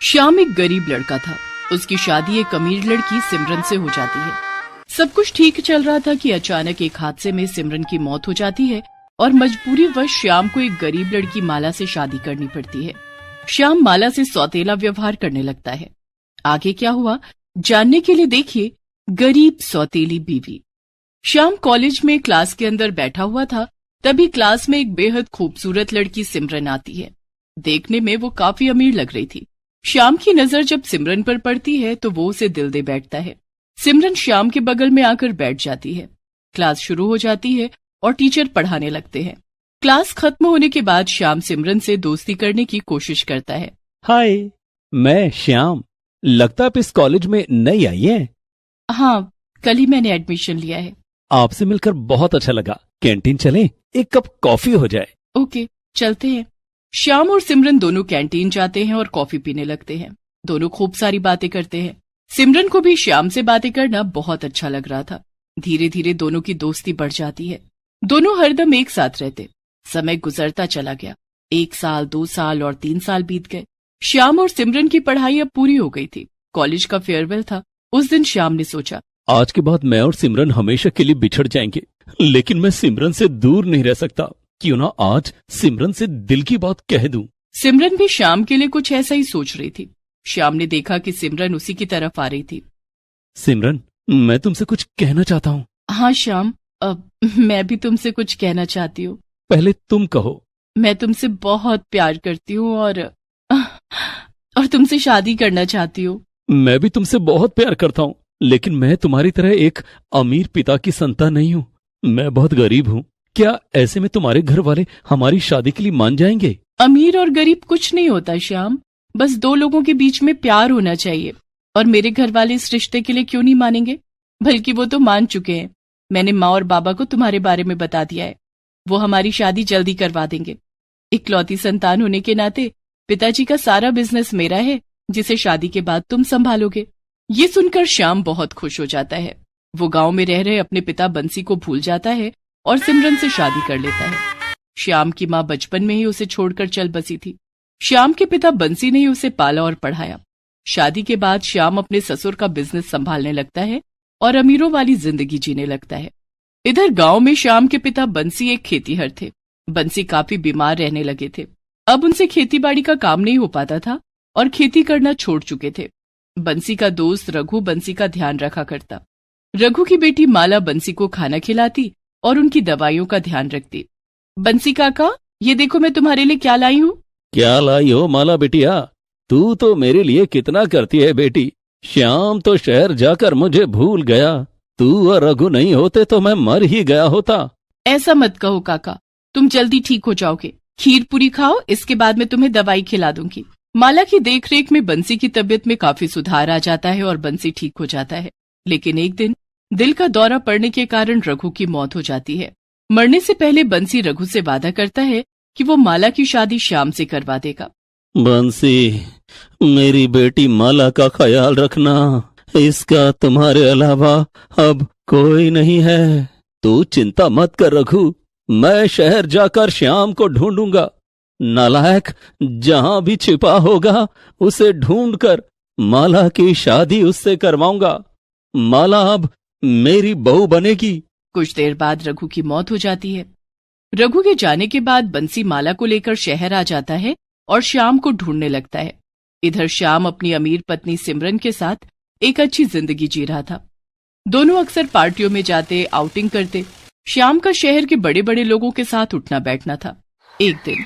श्याम एक गरीब लड़का था। उसकी शादी एक अमीर लड़की सिमरन से हो जाती है। सब कुछ ठीक चल रहा था कि अचानक एक हादसे में सिमरन की मौत हो जाती है और मजबूरीवश श्याम को एक गरीब लड़की माला से शादी करनी पड़ती है। श्याम माला से सौतेला व्यवहार करने लगता है। आगे क्या हुआ जानने के लिए देखिए गरीब सौतेली बीवी। श्याम कॉलेज में क्लास के अंदर बैठा हुआ था, तभी क्लास में एक बेहद खूबसूरत लड़की सिमरन आती है। देखने में वो काफी अमीर लग रही थी। श्याम की नजर जब सिमरन पर पड़ती है तो वो उसे दिल दे बैठता है। सिमरन श्याम के बगल में आकर बैठ जाती है। क्लास शुरू हो जाती है और टीचर पढ़ाने लगते हैं। क्लास खत्म होने के बाद श्याम सिमरन से दोस्ती करने की कोशिश करता है। हाय, मैं श्याम। लगता आप इस कॉलेज में नई आई हैं? हाँ, कल ही मैंने एडमिशन लिया है। आपसे मिलकर बहुत अच्छा लगा। कैंटीन चलें, एक कप कॉफी हो जाए। ओके, चलते हैं। श्याम और सिमरन दोनों कैंटीन जाते हैं और कॉफी पीने लगते हैं। दोनों खूब सारी बातें करते हैं। सिमरन को भी श्याम से बातें करना बहुत अच्छा लग रहा था। धीरे धीरे दोनों की दोस्ती बढ़ जाती है। दोनों हरदम एक साथ रहते। समय गुजरता चला गया। 1 साल, 2 साल और 3 साल बीत गए। श्याम और सिमरन की पढ़ाई अब पूरी हो गई थी। कॉलेज का फेयरवेल था। उस दिन श्याम ने सोचा, आज के बाद मैं और सिमरन हमेशा के लिए बिछड़ जाएंगे, लेकिन मैं सिमरन से दूर नहीं रह सकता। क्यों ना आज सिमरन से दिल की बात कह दूं। सिमरन भी श्याम के लिए कुछ ऐसा ही सोच रही थी। श्याम ने देखा कि सिमरन उसी की तरफ आ रही थी। सिमरन, मैं तुमसे कुछ कहना चाहता हूँ। हाँ श्याम, मैं भी तुमसे कुछ कहना चाहती हूँ। पहले तुम कहो। मैं तुमसे बहुत प्यार करती हूँ और तुमसे शादी करना चाहती हूँ। मैं भी तुमसे बहुत प्यार करता हूँ, लेकिन मैं तुम्हारी तरह एक अमीर पिता की संतान नहीं हूँ। मैं बहुत गरीब हूँ। क्या ऐसे में तुम्हारे घर वाले हमारी शादी के लिए मान जाएंगे? अमीर और गरीब कुछ नहीं होता श्याम, बस 2 लोगों के बीच में प्यार होना चाहिए। और मेरे घर वाले इस रिश्ते के लिए क्यों नहीं मानेंगे? बल्कि वो तो मान चुके हैं। मैंने माँ और बाबा को तुम्हारे बारे में बता दिया है। वो हमारी शादी जल्दी करवा देंगे। इकलौती संतान होने के नाते पिताजी का सारा बिजनेस मेरा है, जिसे शादी के बाद तुम संभालोगे। ये सुनकर श्याम बहुत खुश हो जाता है। वो गांव में रह रहे अपने पिता बंसी को भूल जाता है और सिमरन से शादी कर लेता है। श्याम की माँ बचपन में ही उसे छोड़कर चल बसी थी। श्याम के पिता बंसी ने ही उसे पाला और पढ़ाया। शादी के बाद श्याम अपने ससुर का बिजनेस संभालने लगता है और अमीरों वाली जिंदगी जीने लगता है। इधर गांव में श्याम के पिता बंसी एक खेतीहर थे। बंसी काफी बीमार रहने लगे थे। अब उनसे खेतीबाड़ी का काम नहीं हो पाता था और खेती करना छोड़ चुके थे। बंसी का दोस्त रघु बंसी का ध्यान रखा करता। रघु की बेटी माला बंसी को खाना खिलाती और उनकी दवाइयों का ध्यान रखती। बंसी काका, ये देखो मैं तुम्हारे लिए क्या लाई हूँ। क्या लाई हो माला बेटिया? तू तो मेरे लिए कितना करती है बेटी। श्याम तो शहर जाकर मुझे भूल गया। तू और रघु नहीं होते तो मैं मर ही गया होता। ऐसा मत कहो काका, तुम जल्दी ठीक हो जाओगे। खीर पूरी खाओ, इसके बाद मैं तुम्हें दवाई खिला दूंगी। माला की देखरेख में बंसी की तबीयत में काफी सुधार आ जाता है और बंसी ठीक हो जाता है। लेकिन एक दिन दिल का दौरा पड़ने के कारण रघु की मौत हो जाती है। मरने से पहले बंसी रघु से वादा करता है कि वो माला की शादी श्याम से करवा देगा। बंसी, मेरी बेटी माला का ख्याल रखना। इसका तुम्हारे अलावा अब कोई नहीं है। तू चिंता मत कर रघु, मैं शहर जाकर श्याम को ढूंढूंगा। नालायक जहां भी छिपा होगा उसे ढूंढकर माला की शादी उससे करवाऊंगा। माला अब मेरी बहू बनेगी। कुछ देर बाद रघु की मौत हो जाती है। रघु के जाने के बाद बंसी माला को लेकर शहर आ जाता है और श्याम को ढूंढने लगता है। इधर श्याम अपनी अमीर पत्नी सिमरन के साथ एक अच्छी जिंदगी जी रहा था। दोनों अक्सर पार्टियों में जाते, आउटिंग करते। श्याम का शहर के बड़े बड़े लोगों के साथ उठना बैठना था। एक दिन,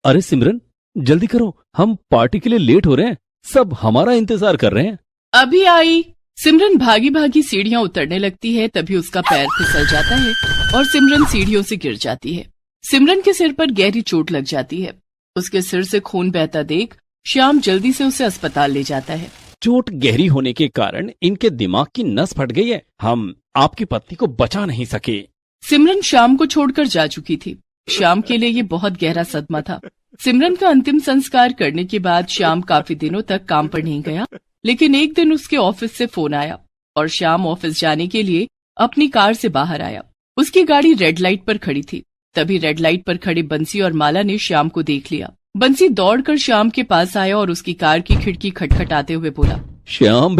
अरे सिमरन, जल्दी करो, हम पार्टी के लिए लेट हो रहे हैं। सब हमारा इंतजार कर रहे हैं। अभी आई। सिमरन भागी भागी सीढ़ियां उतरने लगती है। तभी उसका पैर फिसल जाता है और सिमरन सीढ़ियों से गिर जाती है। सिमरन के सिर पर गहरी चोट लग जाती है। उसके सिर से खून बहता देख श्याम जल्दी से उसे अस्पताल ले जाता है। चोट गहरी होने के कारण इनके दिमाग की नस फट गई है। हम आपकी पत्नी को बचा नहीं सके। सिमरन श्याम को छोड़कर जा चुकी थी। श्याम के लिए ये बहुत गहरा सदमा था। सिमरन का अंतिम संस्कार करने के बाद श्याम काफी दिनों तक काम पर नहीं गया। लेकिन एक दिन उसके ऑफिस से फोन आया और श्याम ऑफिस जाने के लिए अपनी कार से बाहर आया। उसकी गाड़ी रेड लाइट पर खड़ी थी। तभी रेड लाइट पर खड़े बंसी और माला ने श्याम को देख लिया। बंसी दौड़कर श्याम के पास आया और उसकी कार की खिड़की खटखटाते हुए बोला, श्याम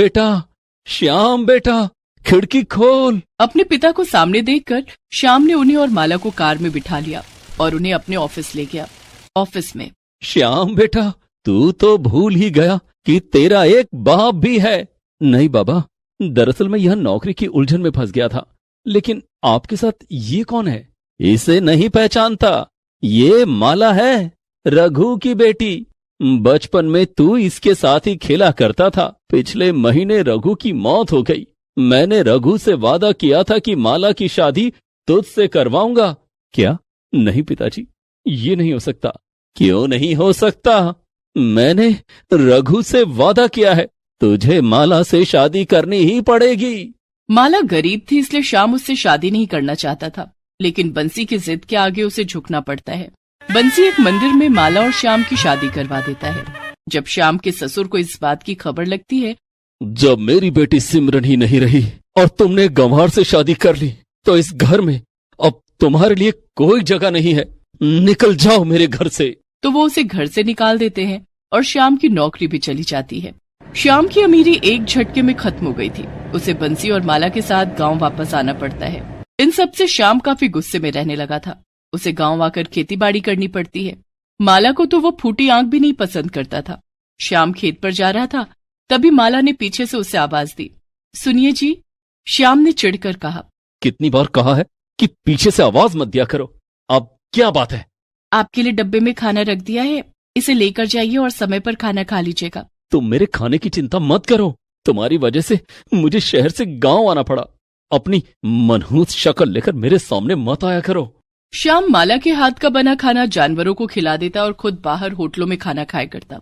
बेटा, खिड़की खोल। अपने पिता को सामने देखकर श्याम ने उन्हें और माला को कार में बिठा लिया और उन्हें अपने ऑफिस ले गया। ऑफिस में, श्याम बेटा, तू तो भूल ही गया कि तेरा एक बाप भी है। नहीं बाबा, दरअसल मैं यह नौकरी की उलझन में फंस गया था। लेकिन आपके साथ ये कौन है? इसे नहीं पहचानता? ये माला है, रघु की बेटी। बचपन में तू इसके साथ ही खेला करता था। पिछले महीने रघु की मौत हो गई। मैंने रघु से वादा किया था कि माला की शादी तुझसे करवाऊंगा। क्या? नहीं पिताजी, ये नहीं हो सकता। क्यों नहीं हो सकता? मैंने रघु से वादा किया है, तुझे माला से शादी करनी ही पड़ेगी। माला गरीब थी, इसलिए श्याम उससे शादी नहीं करना चाहता था, लेकिन बंसी की जिद के आगे उसे झुकना पड़ता है। बंसी एक मंदिर में माला और श्याम की शादी करवा देता है। जब श्याम के ससुर को इस बात की खबर लगती है, जब मेरी बेटी सिमरन ही नहीं रही और तुमने गंवार से शादी कर ली, तो इस घर में अब तुम्हारे लिए कोई जगह नहीं है। निकल जाओ मेरे घर से। तो वो उसे घर से निकाल देते हैं और श्याम की नौकरी भी चली जाती है। श्याम की अमीरी एक झटके में खत्म हो गई थी। उसे बंसी और माला के साथ गांव वापस आना पड़ता है। इन सब से श्याम काफी गुस्से में रहने लगा था। उसे गांव आकर खेतीबाड़ी करनी पड़ती है। माला को तो वो फूटी आंख भी नहीं पसंद करता था। श्याम खेत पर जा रहा था, तभी माला ने पीछे से उसे आवाज दी, सुनिए जी। श्याम ने चिढ़कर कहा, कितनी बार कहा है कि पीछे से आवाज मत दिया करो। अब क्या बात है? आपके लिए डब्बे में खाना रख दिया है, इसे लेकर जाइए और समय पर खाना खा लीजिएगा। तुम मेरे खाने की चिंता मत करो। तुम्हारी वजह से मुझे शहर से गांव आना पड़ा। अपनी मनहूस शक्ल लेकर मेरे सामने मत आया करो। श्याम माला के हाथ का बना खाना जानवरों को खिला देता और खुद बाहर होटलों में खाना खाया करता।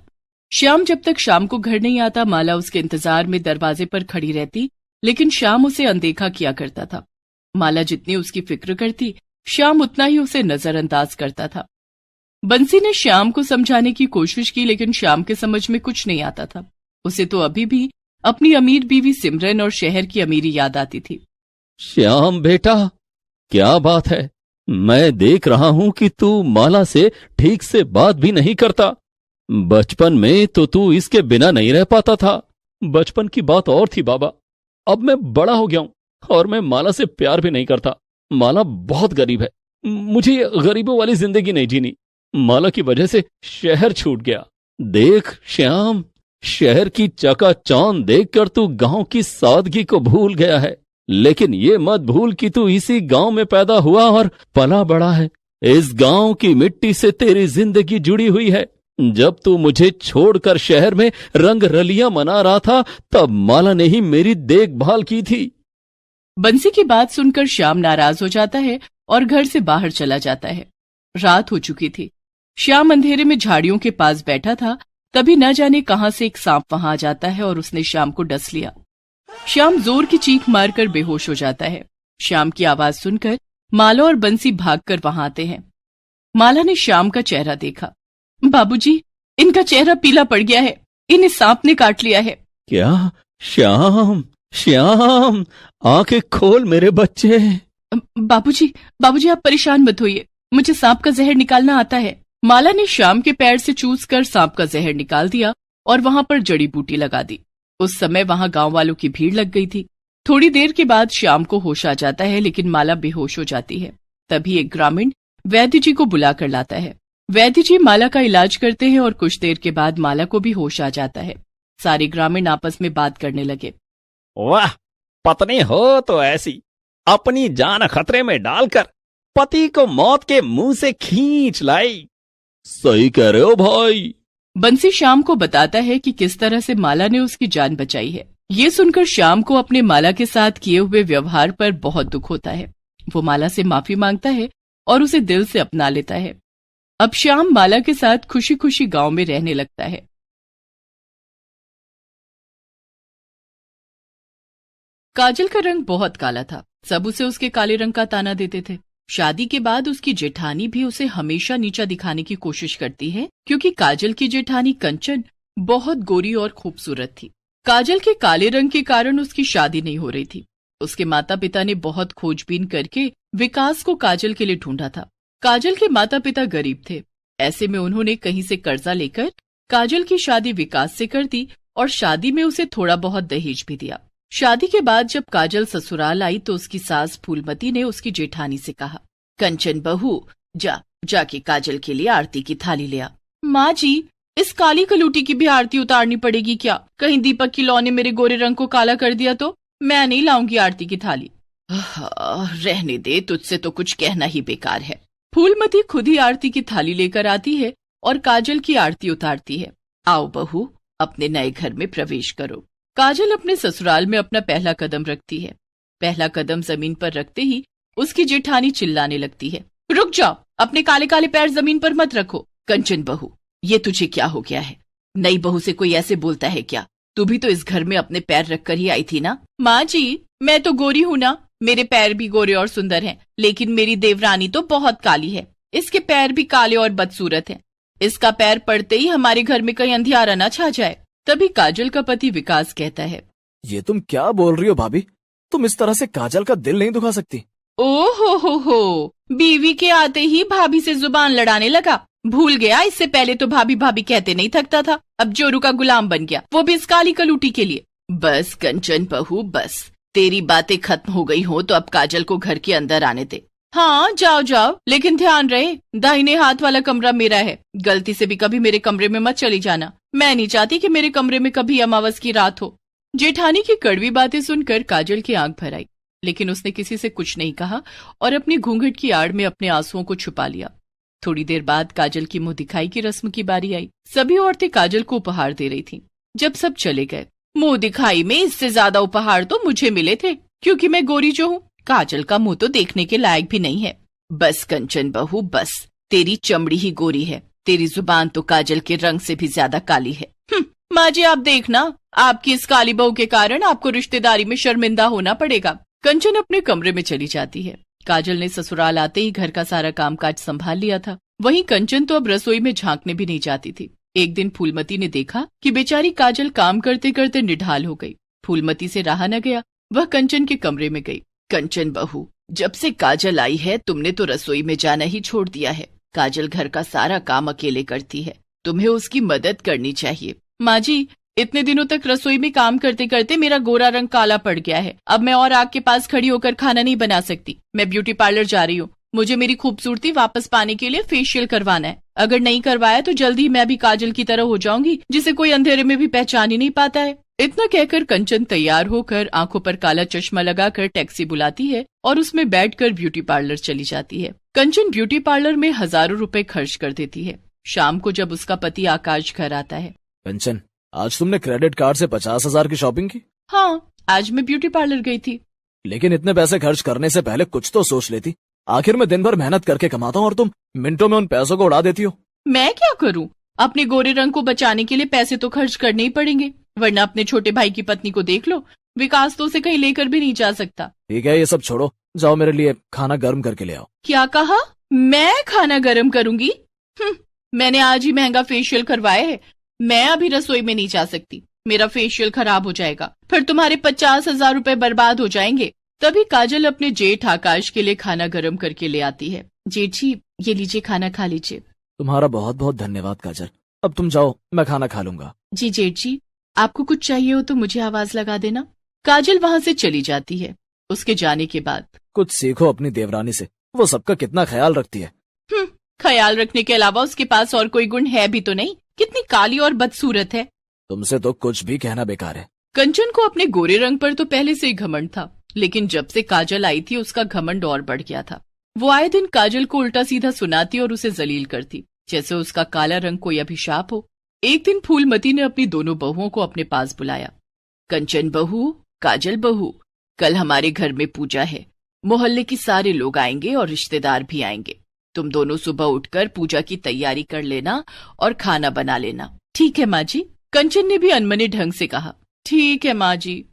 श्याम जब तक शाम को घर नहीं आता, माला उसके इंतजार में दरवाजे पर खड़ी रहती, लेकिन श्याम उसे अनदेखा किया करता था। माला जितनी उसकी फिक्र करती, श्याम उतना ही उसे नजरअंदाज करता था। बंसी ने श्याम को समझाने की कोशिश की, लेकिन श्याम के समझ में कुछ नहीं आता था। उसे तो अभी भी अपनी अमीर बीवी सिमरन और शहर की अमीरी याद आती थी। श्याम बेटा, क्या बात है? मैं देख रहा हूं कि तू माला से ठीक से बात भी नहीं करता। बचपन में तो तू इसके बिना नहीं रह पाता था। बचपन की बात और थी बाबा। अब मैं बड़ा हो गया हूं और मैं माला से प्यार भी नहीं करता। माला बहुत गरीब है। मुझे ये गरीबों वाली जिंदगी नहीं जीनी। माला की वजह से शहर छूट गया। देख श्याम, शहर की चकाचौंध देखकर तू गांव की सादगी को भूल गया है। लेकिन ये मत भूल कि तू इसी गांव में पैदा हुआ और पला बड़ा है। इस गांव की मिट्टी से तेरी जिंदगी जुड़ी हुई है। जब तू मुझे छोड़कर शहर में रंग रलियां मना रहा था, तब माला ने ही मेरी देखभाल की थी। बंसी की बात सुनकर श्याम नाराज हो जाता है और घर से बाहर चला जाता है। रात हो चुकी थी। श्याम अंधेरे में झाड़ियों के पास बैठा था, तभी न जाने कहां से एक सांप वहां आ जाता है और उसने श्याम को डस लिया। श्याम जोर की चीख मारकर बेहोश हो जाता है। श्याम की आवाज सुनकर माला और बंसी भागकर वहां आते हैं। माला ने श्याम का चेहरा देखा। बाबूजी, इनका चेहरा पीला पड़ गया है। इन्हें सांप ने काट लिया है। क्या? श्याम, श्याम, आंखें खोल मेरे बच्चे। बाबूजी आप परेशान मत होइए, मुझे सांप का जहर निकालना आता है। माला ने श्याम के पैर से चूसकर सांप का जहर निकाल दिया और वहां पर जड़ी बूटी लगा दी। उस समय वहां गांव वालों की भीड़ लग गई थी। थोड़ी देर के बाद श्याम को होश आ जाता है, लेकिन माला बेहोश हो जाती है। तभी एक ग्रामीण वैद्य जी को बुलाकर लाता है। वैद्य जी माला का इलाज करते हैं और कुछ देर के बाद माला को भी होश आ जाता है। सारे ग्रामीण आपस में बात करने लगे। वाह, पत्नी हो तो ऐसी, अपनी जान खतरे में डालकर पति को मौत के मुंह से खींच लाई। सही कह रहे हो भाई। बंसी श्याम को बताता है कि किस तरह से माला ने उसकी जान बचाई है। ये सुनकर श्याम को अपने माला के साथ किए हुए व्यवहार पर बहुत दुख होता है। वो माला से माफी मांगता है और उसे दिल से अपना लेता है। अब श्याम माला के साथ खुशी खुशी गांव में रहने लगता है। काजल का रंग बहुत काला था। सब उसे उसके काले रंग का ताना देते थे। शादी के बाद उसकी जेठानी भी उसे हमेशा नीचा दिखाने की कोशिश करती है, क्योंकि काजल की जेठानी कंचन बहुत गोरी और खूबसूरत थी। काजल के काले रंग के कारण उसकी शादी नहीं हो रही थी। उसके माता पिता ने बहुत खोजबीन करके विकास को काजल के लिए ढूंढा था। काजल के माता पिता गरीब थे। ऐसे में उन्होंने कहीं से कर्जा लेकर काजल की शादी विकास से कर दी और शादी में उसे थोड़ा बहुत दहेज भी दिया। शादी के बाद जब काजल ससुराल आई तो उसकी सास फूलमती ने उसकी जेठानी से कहा, कंचन बहू, जाके काजल के लिए आरती की थाली ले आ। माँ जी, इस काली कलूटी की भी आरती उतारनी पड़ेगी क्या? कहीं दीपक की लौ ने मेरे गोरे रंग को काला कर दिया तो? मैं नहीं लाऊंगी आरती की थाली। रहने दे, तुझसे तो कुछ कहना ही बेकार है। फूलमती खुद ही आरती की थाली लेकर आती है और काजल की आरती उतारती है। आओ बहू, अपने नए घर में प्रवेश करो। काजल अपने ससुराल में अपना पहला कदम रखती है। पहला कदम जमीन पर रखते ही उसकी जेठानी चिल्लाने लगती है, रुक जाओ, अपने काले काले पैर जमीन पर मत रखो। कंचन बहू, ये तुझे क्या हो गया है? नई बहू से कोई ऐसे बोलता है क्या? तू भी तो इस घर में अपने पैर रखकर ही आई थी ना? माँ जी, मैं तो गोरी हूँ ना, मेरे पैर भी गोरे और सुंदर हैं, लेकिन मेरी देवरानी तो बहुत काली है। इसके पैर भी काले और बदसूरत हैं। इसका पैर पड़ते ही हमारे घर में कहीं अंधियारा न छा जाए। तभी काजल का पति विकास कहता है, ये तुम क्या बोल रही हो भाभी? तुम इस तरह से काजल का दिल नहीं दुखा सकती। ओ हो, बीवी के आते ही भाभी से जुबान लड़ाने लगा। भूल गया, इससे पहले तो भाभी भाभी कहते नहीं थकता था, अब जोरू का गुलाम बन गया, वो भी इस काली कलूटी के लिए। बस कंचन बहू, बस तेरी बातें खत्म हो गई हो तो अब काजल को घर के अंदर आने दे। हाँ, जाओ जाओ, लेकिन ध्यान रहे, दाहिने हाथ वाला कमरा मेरा है। गलती से भी कभी मेरे कमरे में मत चली जाना। मैं नहीं चाहती कि मेरे कमरे में कभी अमावस की रात हो। जेठानी की कड़वी बातें सुनकर काजल की आंख भर आई, लेकिन उसने किसी से कुछ नहीं कहा और अपनी घूंघट की आड़ में अपने आंसुओं को छुपा लिया। थोड़ी देर बाद काजल की मुंह दिखाई की रस्म की बारी आई। सभी औरतें काजल को उपहार दे रही थीं। जब सब चले गए, मुंह दिखाई में इससे ज्यादा उपहार तो मुझे मिले थे, क्योंकि मैं गोरी जो हूँ। काजल का मुंह तो देखने के लायक भी नहीं है। बस कंचन बहू, बस, तेरी चमड़ी ही गोरी है, तेरी जुबान तो काजल के रंग से भी ज्यादा काली है। माँ जी, आप देखना, आपकी इस काली बहू के कारण आपको रिश्तेदारी में शर्मिंदा होना पड़ेगा। कंचन अपने कमरे में चली जाती है। काजल ने ससुराल आते ही घर का सारा कामकाज संभाल लिया था। वहीं कंचन तो अब रसोई में झांकने भी नहीं जाती थी। एक दिन फूलमती ने देखा कि बेचारी काजल काम करते करते निढाल हो गई। फूलमती से रहा न गया, वह कंचन के कमरे में गई। कंचन बहू, जब से काजल आई है तुमने तो रसोई में जाना ही छोड़ दिया है। काजल घर का सारा काम अकेले करती है, तुम्हें उसकी मदद करनी चाहिए। माँ जी, इतने दिनों तक रसोई में काम करते करते मेरा गोरा रंग काला पड़ गया है। अब मैं और आग के पास खड़ी होकर खाना नहीं बना सकती। मैं ब्यूटी पार्लर जा रही हूँ। मुझे मेरी खूबसूरती वापस पाने के लिए फेशियल करवाना है। अगर नहीं करवाया तो जल्दी मैं भी काजल की तरह हो जाऊंगी, जिसे कोई अंधेरे में भी पहचान ही नहीं पाता है। इतना कहकर कंचन तैयार होकर आंखों पर काला चश्मा लगाकर टैक्सी बुलाती है और उसमें बैठकर ब्यूटी पार्लर चली जाती है। कंचन ब्यूटी पार्लर में हजारों रुपए खर्च कर देती है। शाम को जब उसका पति आकाश घर आता है, कंचन, आज तुमने क्रेडिट कार्ड से 50,000 की शॉपिंग की? हाँ, आज मैं ब्यूटी पार्लर गई थी। लेकिन इतने पैसे खर्च करने से पहले कुछ तो सोच लेती। आखिर मैं दिन भर मेहनत करके कमाता हूँ और तुम मिनटों में उन पैसों को उड़ा देती हो। मैं क्या करूँ? अपने गोरे रंग को बचाने के लिए पैसे तो खर्च करने ही पड़ेंगे, वरना अपने छोटे भाई की पत्नी को देख लो, विकास तो उसे कहीं लेकर भी नहीं जा सकता। ठीक है, ये सब छोड़ो, जाओ मेरे लिए खाना गर्म करके ले आओ। क्या कहा? मैं खाना गर्म करूंगी? मैंने आज ही महंगा फेशियल करवाया है। मैं अभी रसोई में नहीं जा सकती, मेरा फेशियल खराब हो जाएगा, फिर तुम्हारे 50,000 रुपए बर्बाद हो जाएंगे। तभी काजल अपने जेठ आकाश के लिए खाना गर्म करके ले आती है। जेठ जी, ये लीजिए, खाना खा लीजिए। तुम्हारा बहुत बहुत धन्यवाद काजल, अब तुम जाओ, मैं खाना खा लूंगा। जी जेठ जी, आपको कुछ चाहिए हो तो मुझे आवाज लगा देना। काजल वहाँ से चली जाती है। उसके जाने के बाद, कुछ सीखो अपनी देवरानी से, वो सबका कितना ख्याल रखती है। ख्याल रखने के अलावा उसके पास और कोई गुण है भी तो नहीं। कितनी काली और बदसूरत है। तुमसे तो कुछ भी कहना बेकार है। कंचन को अपने गोरे रंग पर तो पहले से ही घमंड था, लेकिन जब से काजल आई थी उसका घमंड और बढ़ गया था। वो आए दिन काजल को उल्टा सीधा सुनाती और उसे जलील करती, जैसे उसका काला रंग कोई अभिशाप हो। एक दिन फूलमती ने अपनी दोनों बहुओं को अपने पास बुलाया। कंचन बहू, काजल बहू, कल हमारे घर में पूजा है। मोहल्ले के सारे लोग आएंगे और रिश्तेदार भी आएंगे। तुम दोनों सुबह उठकर पूजा की तैयारी कर लेना और खाना बना लेना। ठीक है माँ जी, कंचन ने भी अनमने ढंग से कहा। ठीक है माँ जी।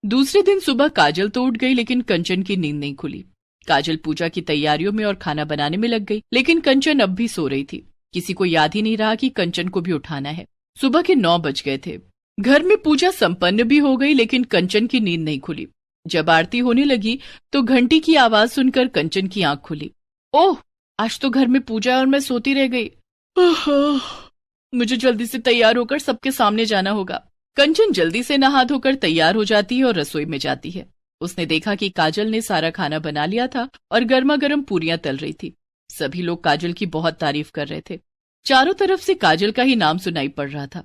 दूसरे दिन सुबह काजल तो उठ गई, लेकिन कंचन की नींद नहीं खुली। काजल पूजा की तैयारियों में और खाना बनाने में लग गई, लेकिन कंचन अब भी सो रही थी। किसी को याद ही नहीं रहा कि कंचन को भी उठाना है। सुबह के 9 बज गए थे। घर में पूजा संपन्न भी हो गई, लेकिन कंचन की नींद नहीं खुली। जब आरती होने लगी तो घंटी की आवाज सुनकर कंचन की आंख खुली। ओह, आज तो घर में पूजा है और मैं सोती रह गई। मुझे जल्दी से तैयार होकर सबके सामने जाना होगा। कंचन जल्दी से नहा धोकर तैयार हो जाती है और रसोई में जाती है। उसने देखा कि काजल ने सारा खाना बना लिया था और गर्मा गर्म पूरियां तल रही थी। सभी लोग काजल की बहुत तारीफ कर रहे थे। चारों तरफ से काजल का ही नाम सुनाई पड़ रहा था।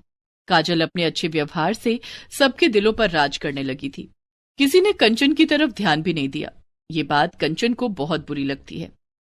काजल अपने अच्छे व्यवहार से सबके दिलों पर राज करने लगी थी। किसी ने कंचन की तरफ ध्यान भी नहीं दिया। ये बात कंचन को बहुत बुरी लगती है।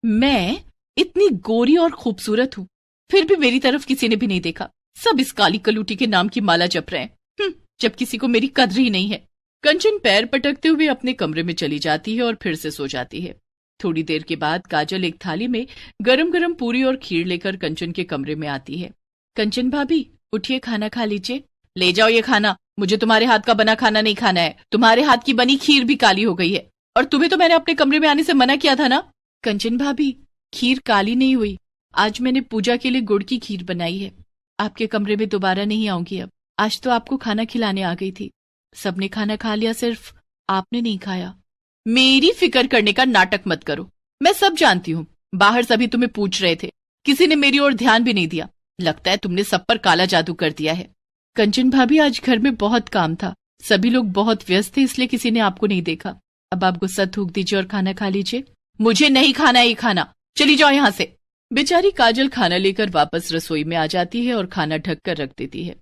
मैं इतनी गोरी और खूबसूरत हूं, फिर भी मेरी तरफ किसी ने भी नहीं देखा। सब इस काली कलूटी के नाम की माला जप रहे हैं, जब किसी को मेरी कद्र ही नहीं है। कंचन पैर पटकते हुए अपने कमरे में चली जाती है और फिर से सो जाती है। थोड़ी देर के बाद काजल एक थाली में गरम गरम पूरी और खीर लेकर कंचन के कमरे में आती है। कंचन भाभी, उठिए, खाना खा लीजिए। ले जाओ ये खाना, मुझे तुम्हारे हाथ का बना खाना नहीं खाना है। तुम्हारे हाथ की बनी खीर भी काली हो गई है, और तुम्हें तो मैंने अपने कमरे में आने से मना किया था ना। कंचन भाभी, खीर काली नहीं हुई, आज मैंने पूजा के लिए गुड़ की खीर बनाई है। आपके कमरे में दोबारा नहीं आऊंगी अब। आज तो आपको खाना खिलाने आ गई थी, सबने खाना खा लिया, सिर्फ आपने नहीं खाया। मेरी फिक्र करने का नाटक मत करो, मैं सब जानती हूँ। बाहर सभी तुम्हें पूछ रहे थे, किसी ने मेरी ओर ध्यान भी नहीं दिया। लगता है तुमने सब पर काला जादू कर दिया है। कंचन भाभी, आज घर में बहुत काम था, सभी लोग बहुत व्यस्त थे, इसलिए किसी ने आपको नहीं देखा। अब आप गुस्सा थूक दीजिए और खाना खा लीजिए। मुझे नहीं खाना ये खाना, चली जाओ यहाँ से। बेचारी काजल खाना लेकर वापस रसोई में आ जाती है और खाना ढक कर रख देती है।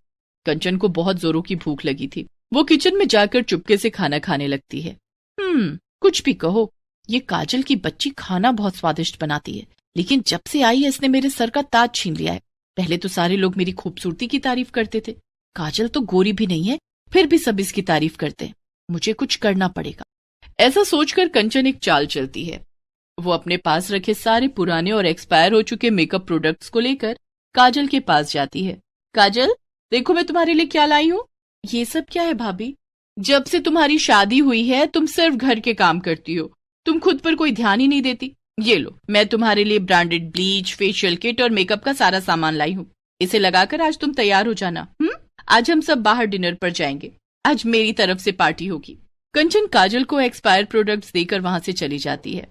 कंचन को बहुत जोरों की भूख लगी थी। वो किचन में जाकर चुपके से खाना खाने लगती है। कुछ भी कहो, ये काजल की बच्ची खाना बहुत स्वादिष्ट बनाती है, लेकिन जब से आई है इसने मेरे सर का ताज छीन लिया है। पहले तो सारे लोग मेरी खूबसूरती की तारीफ करते थे, काजल तो गोरी भी नहीं है, फिर भी सब इसकी तारीफ करते हैं। मुझे कुछ करना पड़ेगा। ऐसा सोचकर कंचन एक चाल चलती है। वो अपने पास रखे सारे पुराने और एक्सपायर हो चुके मेकअप प्रोडक्ट्स को लेकर काजल के पास जाती है। काजल, देखो मैं तुम्हारे लिए क्या लाई हूँ। ये सब क्या है भाभी? जब से तुम्हारी शादी हुई है तुम सिर्फ घर के काम करती हो, तुम खुद पर कोई ध्यान ही नहीं देती। ये लो, मैं तुम्हारे लिए ब्रांडेड ब्लीच, फेशियल किट और मेकअप का सारा सामान लाई हूँ। इसे लगाकर आज तुम तैयार हो जाना। आज हम सब बाहर डिनर पर जाएंगे। आज मेरी तरफ से पार्टी होगी। कंचन काजल को एक्सपायर प्रोडक्ट्स देकर वहां से चली जाती है।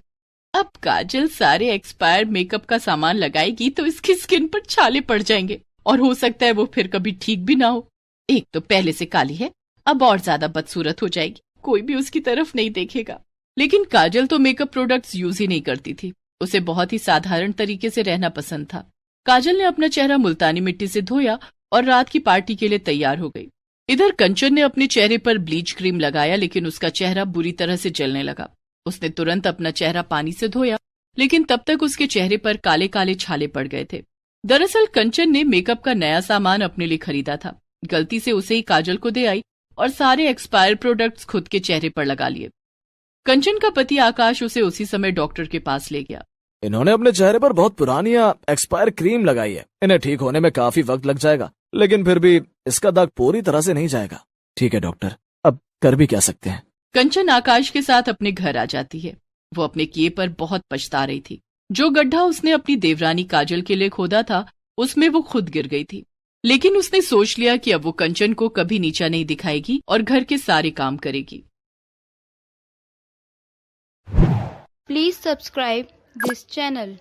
अब काजल सारे एक्सपायर मेकअप का सामान लगाएगी तो इसकी स्किन पर छाले पड़ जाएंगे और हो सकता है वो फिर कभी ठीक भी ना हो। एक तो पहले से काली है, अब और ज्यादा बदसूरत हो जाएगी, कोई भी उसकी तरफ नहीं देखेगा। लेकिन काजल तो मेकअप प्रोडक्ट्स यूज ही नहीं करती थी, उसे बहुत ही साधारण तरीके से रहना पसंद था। काजल ने अपना चेहरा मुल्तानी मिट्टी से धोया और रात की पार्टी के लिए तैयार हो गई। इधर कंचन ने अपने चेहरे पर ब्लीच क्रीम लगाया, लेकिन उसका चेहरा बुरी तरह से जलने लगा। उसने तुरंत अपना चेहरा पानी से धोया, लेकिन तब तक उसके चेहरे पर काले काले छाले पड़ गए थे। दरअसल कंचन ने मेकअप का नया सामान अपने लिए खरीदा था, गलती से उसे ही काजल को दे आई और सारे एक्सपायर प्रोडक्ट्स खुद के चेहरे पर लगा लिए। कंचन का पति आकाश उसे उसी समय डॉक्टर के पास ले गया। इन्होंने अपने चेहरे पर बहुत पुरानी या एक्सपायर क्रीम लगाई है, इन्हें ठीक होने में काफी वक्त लग जाएगा, लेकिन फिर भी इसका दाग पूरी तरह से नहीं जाएगा। ठीक है डॉक्टर, अब कर भी क्या सकते हैं। कंचन आकाश के साथ अपने घर आ जाती है। वो अपने किए पर बहुत पछता रही थी। जो गड्ढा उसने अपनी देवरानी काजल के लिए खोदा था, उसमें वो खुद गिर गई थी। लेकिन उसने सोच लिया कि अब वो कंचन को कभी नीचा नहीं दिखाएगी और घर के सारे काम करेगी। Please subscribe this channel.